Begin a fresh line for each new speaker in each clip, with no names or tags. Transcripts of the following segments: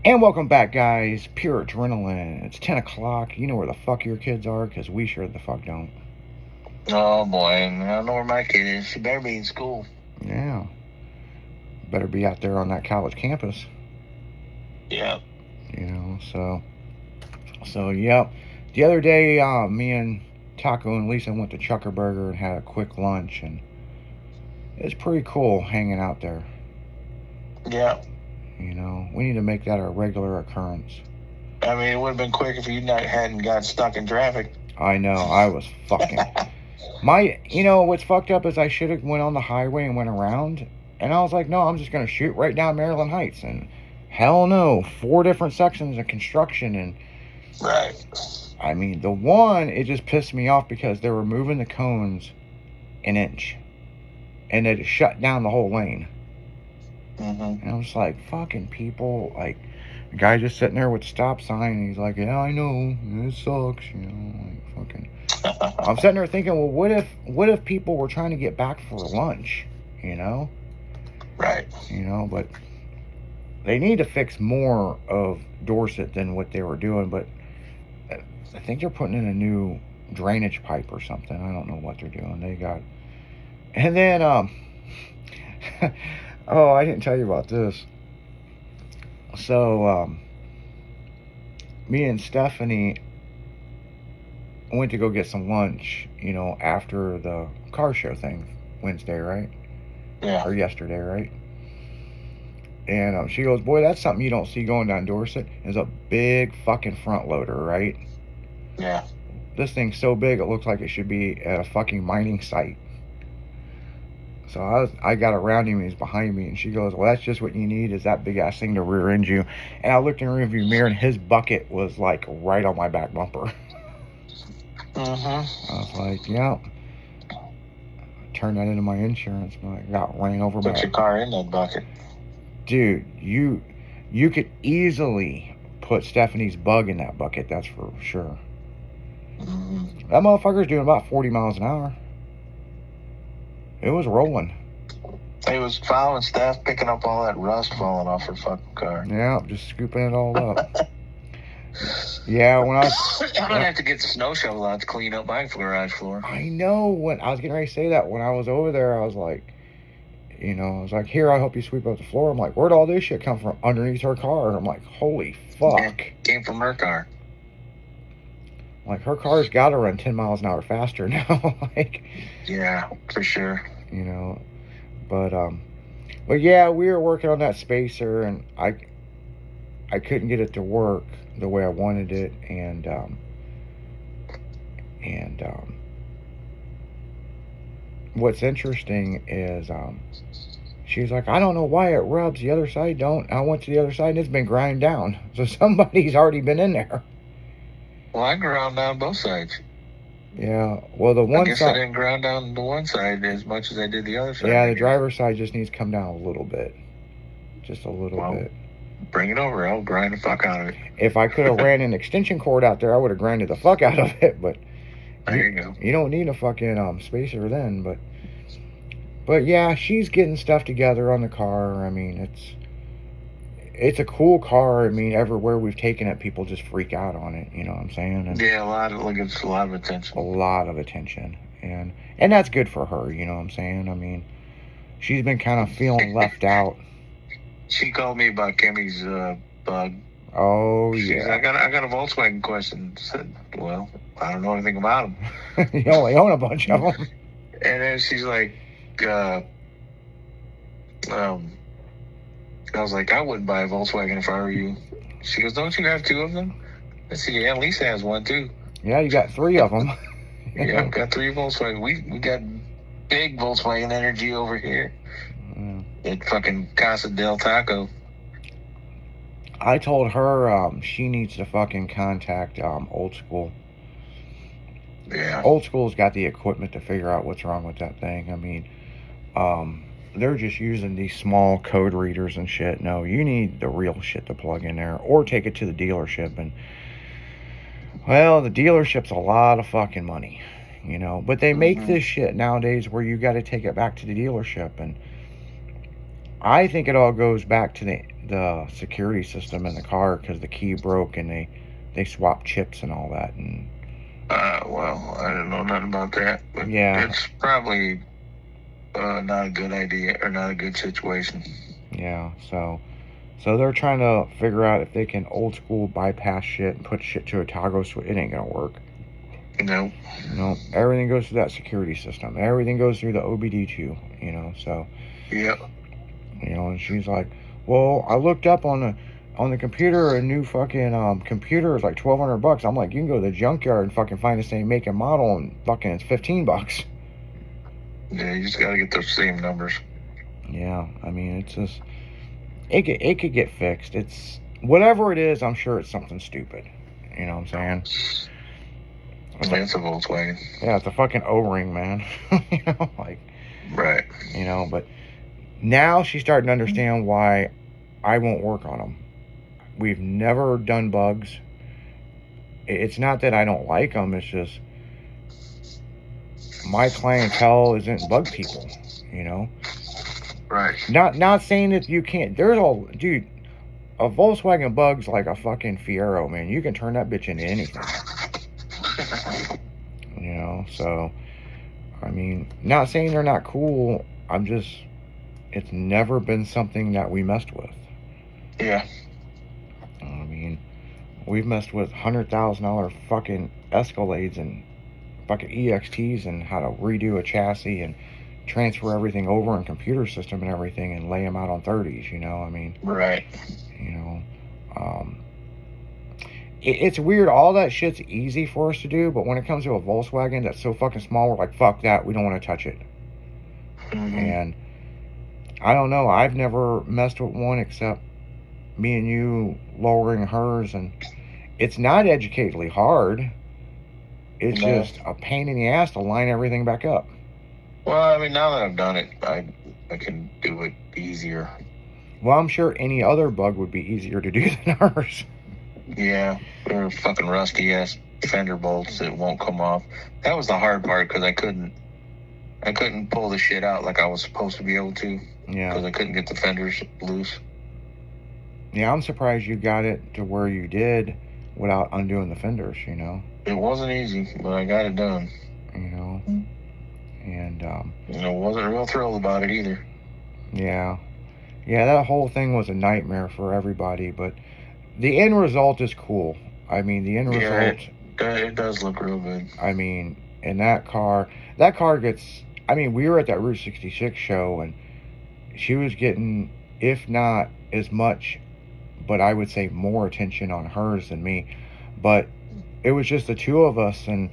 And welcome back, guys. Pure Adrenaline. It's 10 o'clock. You know where the fuck your kids are, because we sure the fuck don't.
Oh boy, I don't know where my kid is. She better be in school.
Yeah. Better be out there on that college campus.
Yeah.
You know, so yep. The other day, me and Taco and Lisa went to Chuckerburger and had a quick lunch, and it's pretty cool hanging out there.
Yeah.
You know, we need to make that a regular occurrence.
I mean, it would have been quick if you hadn't got stuck in traffic.
I know, I was fucking. What's fucked up is I should have went on the highway and went around, and I was like, no, I'm just gonna shoot right down Maryland Heights, and hell no, 4 different sections of construction, and
Right.
I mean, the one, it just pissed me off because they were moving the cones an inch, and it shut down the whole lane.
Mm-hmm.
And I was like, fucking people, like, the guy just sitting there with the stop sign, and he's like, yeah, I know, it sucks, like, fucking. I'm sitting there thinking, well, what if people were trying to get back for lunch,
Right.
But they need to fix more of Dorset than what they were doing, but I think they're putting in a new drainage pipe or something. I don't know what they're doing. And then, oh, I didn't tell you about this. So, me and Stephanie went to go get some lunch, after the car show thing Wednesday, right?
Yeah.
Or yesterday, right? And she goes, boy, that's something you don't see going down Dorset. It's a big fucking front loader, right?
Yeah.
This thing's so big it looks like it should be at a fucking mining site. So I got around him and he's behind me, and she goes, well, that's just what you need, is that big ass thing to rear end you. And I looked in the rearview mirror and his bucket was like right on my back bumper.
Mm-hmm.
I was like, yeah. Turned that into my insurance, but I got ran over by.
Put your car in that bucket.
Dude, you could easily put Stephanie's bug in that bucket, that's for sure.
Mm-hmm.
That motherfucker's doing about 40 miles an hour. It was rolling.
He was following Steph, picking up all that rust falling off her fucking car.
Yeah, just scooping it all up. Yeah, when I was...
I'm going to have to get the snow shovel out to clean up my garage floor.
I know, when I was getting ready to say that, when I was over there, I was like, I was like, here, I'll help you sweep up the floor. I'm like, where'd all this shit come from? Underneath her car. I'm like, holy fuck.
It came from her car.
Like, her car's got to run 10 miles an hour faster now. Like,
yeah, for sure.
But yeah, we were working on that spacer, and I couldn't get it to work the way I wanted it, and what's interesting is she's like, I don't know why it rubs, the other side don't. I went to the other side and it's been ground down, so somebody's already been in there.
Well, I ground down both sides.
Yeah, well, the one
I guess
side,
I didn't ground down the one side as much as I did the other side.
Yeah, the driver's side just needs to come down a little bit, just a little bit.
Bring it over. I'll grind the fuck out of it.
If I could have ran an extension cord out there, I would have grinded the fuck out of it. But
there you go.
You don't need a fucking spacer then. But yeah, she's getting stuff together on the car. I mean, it's a cool car. I mean, everywhere we've taken it, people just freak out on it. You know what I'm saying? And
yeah, it's a lot of attention.
A lot of attention, and that's good for her. You know what I'm saying? I mean, she's been kind of feeling left out.
She called me about Kimmy's bug.
Oh,
yeah. I got a Volkswagen question. I said, well, I don't know anything about them.
You only own a bunch of them.
And then she's like, I was like, I wouldn't buy a Volkswagen if I were you. She goes, don't you have 2 of them? I said, yeah, Lisa has 1 too.
Yeah, you got 3 of them.
Yeah, I've got 3 Volkswagen. We got big Volkswagen energy over here. At fucking Casa del Taco.
I told her she needs to fucking contact Old School.
Yeah.
Old School's got the equipment to figure out what's wrong with that thing. I mean, they're just using these small code readers and shit. No, you need the real shit to plug in there, or take it to the dealership. And well, the dealership's a lot of fucking money, but they make this shit nowadays where you got to take it back to the dealership. And I think it all goes back to the security system in the car because the key broke and they swapped chips and all that. And
well, I didn't know nothing about that. But
yeah,
it's probably not a good idea or not a good situation.
yeah. So they're trying to figure out if they can old school bypass shit and put shit to a toggle switch. It ain't gonna work.
Nope.
Everything goes through that security system. Everything goes through the OBD2. So.
Yep.
And she's like, well, I looked up on the computer, a new fucking computer is like $1,200. I'm like, you can go to the junkyard and fucking find the same make and model, and fucking it's $15.
Yeah, you just gotta get those same numbers.
Yeah, I mean, it's just it could get fixed. It's whatever it is. I'm sure it's something stupid. You know what I'm saying?
It's a Volkswagen.
Yeah, it's a fucking O-ring, man. Like.
Right.
But now she's starting to understand why I won't work on them. We've never done bugs. It's not that I don't like them. It's just my clientele isn't bug people.
Right.
Not saying that you can't. There's dude. A Volkswagen Bug's like a fucking Fiero, man. You can turn that bitch into anything. So I mean, not saying they're not cool. It's never been something that we messed with.
Yeah.
I mean, we've messed with $100,000 fucking Escalades and fucking EXTs and how to redo a chassis and transfer everything over in computer system and everything and lay them out on 30s. I mean.
Right.
It's weird. All that shit's easy for us to do, but when it comes to a Volkswagen that's so fucking small, we're like, fuck that. We don't want to touch it.
Mm-hmm.
And I don't know. I've never messed with one except me and you lowering hers, and it's not educationally hard. It's just a pain in the ass to line everything back up.
Well, I mean, now that I've done it, I can do it easier.
Well, I'm sure any other bug would be easier to do than hers.
Yeah, they're fucking rusty ass fender bolts that won't come off. That was the hard part because I couldn't pull the shit out like I was supposed to be able to.
Yeah.
Because I couldn't get the fenders loose.
Yeah, I'm surprised you got it to where you did without undoing the fenders.
It wasn't easy, but I got it done.
And
wasn't real thrilled about it either.
Yeah, that whole thing was a nightmare for everybody, but the end result is cool. I mean, the end result.
It does look real good.
I mean, and that car gets. I mean, we were at that Route 66 show, and she was getting, if not as much, but I would say more attention on hers than me. But it was just the two of us, and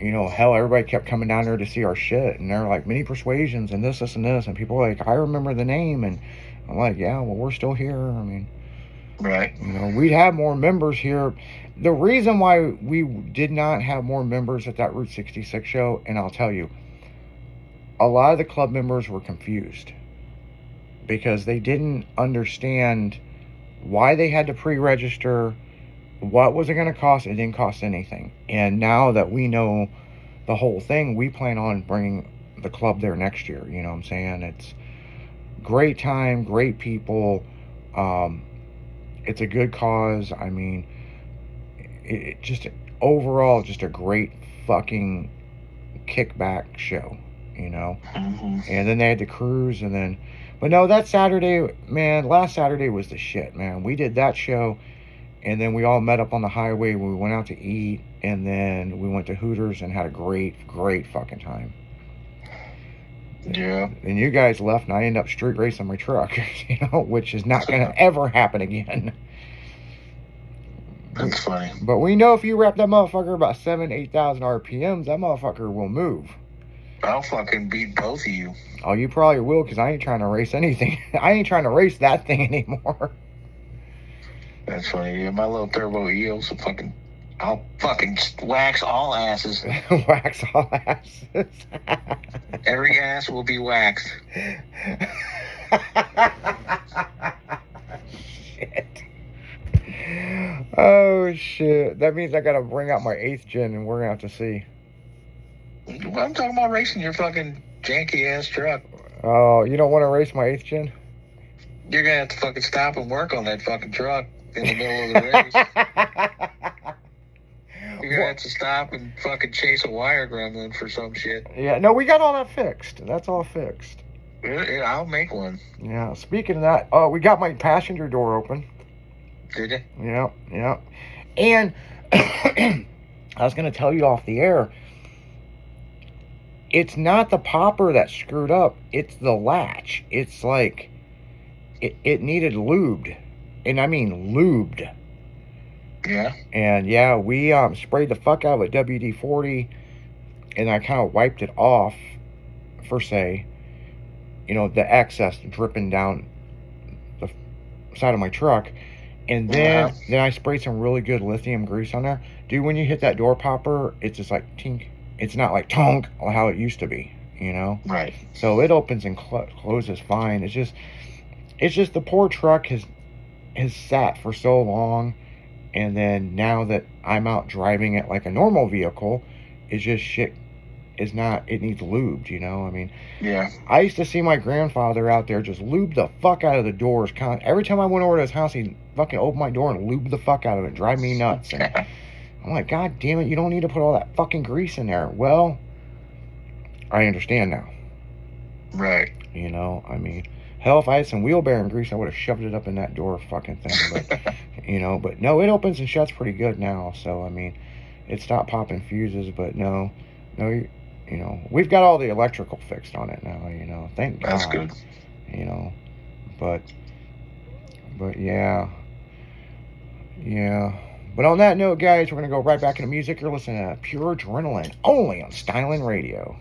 hell, everybody kept coming down there to see our shit, and they're like, Mini Persuasions and this and this, and people were like, I remember the name, and I'm like, yeah, well, we're still here. I mean.
Right.
We'd have more members here. The reason why we did not have more members at that Route 66 show, and I'll tell you, a lot of the club members were confused because they didn't understand why they had to pre-register, what was it going to cost. It didn't cost anything. And now that we know the whole thing, we plan on bringing the club there next year. You know what I'm saying? It's great time, great people. It's a good cause. I mean, it just overall just a great fucking kickback show,
Mm-hmm.
And then they had the cruise, but no, that Saturday, man, last Saturday was the shit, man. We did that show, and then we all met up on the highway when we went out to eat, and then we went to Hooters and had a great fucking time.
Yeah.
And you guys left, and I ended up street racing my truck, which is not going to ever happen again.
That's funny.
But we know if you wrap that motherfucker about 8,000 RPMs, that motherfucker will move.
I'll fucking beat both of you.
Oh, you probably will, because I ain't trying to race anything. I ain't trying to race that thing anymore.
That's funny. Yeah, my little turbo EOS I'll fucking wax all asses.
Wax all asses.
Every ass will be waxed.
Shit. Oh, shit. That means I gotta bring out my 8th gen, and we're gonna have to see.
Well, I'm talking about racing your fucking janky ass truck.
Oh, you don't want to race my 8th gen?
You're gonna have to fucking stop and work on that fucking truck in the middle of the race. You're gonna have to stop and fucking chase a wire gremlin for some shit.
Yeah, no, we got all that fixed. That's all fixed.
Yeah, I'll make one.
Yeah, speaking of that, we got my passenger door open.
Did you?
Yeah, yeah. And I was going to tell you off the air, it's not the popper that screwed up, it's the latch. It's like, it needed lubed. And I mean lubed.
Yeah.
And yeah, we sprayed the fuck out of a WD-40, and I kind of wiped it off, per se. You know, the excess dripping down the side of my truck. And then I sprayed some really good lithium grease on there. Dude, when you hit that door popper, it's just like tink. It's not like tonk how it used to be, you know?
Right.
So it opens and closes fine. It's just the poor truck has sat for so long. And then now that I'm out driving it like a normal vehicle, it's just shit. Is not, it needs lubed, you know? I mean,
yeah.
I used to see my grandfather out there just lube the fuck out of the doors. Every time I went over to his house, he'd fucking open my door and lube the fuck out of it, drive me nuts. And I'm like, God damn it, you don't need to put all that fucking grease in there. Well, I understand now.
Right.
You know, I mean, hell, if I had some wheel bearing grease, I would have shoved it up in that door fucking thing. But, you know, but no, it opens and shuts pretty good now. So, I mean, it stopped popping fuses, but no, you know, we've got all the electrical fixed on it now, you know, thank God.
That's good.
You know, but yeah. But on that note, guys, we're going to go right back into music. You're listening to Pure Adrenaline, only on Styling Radio.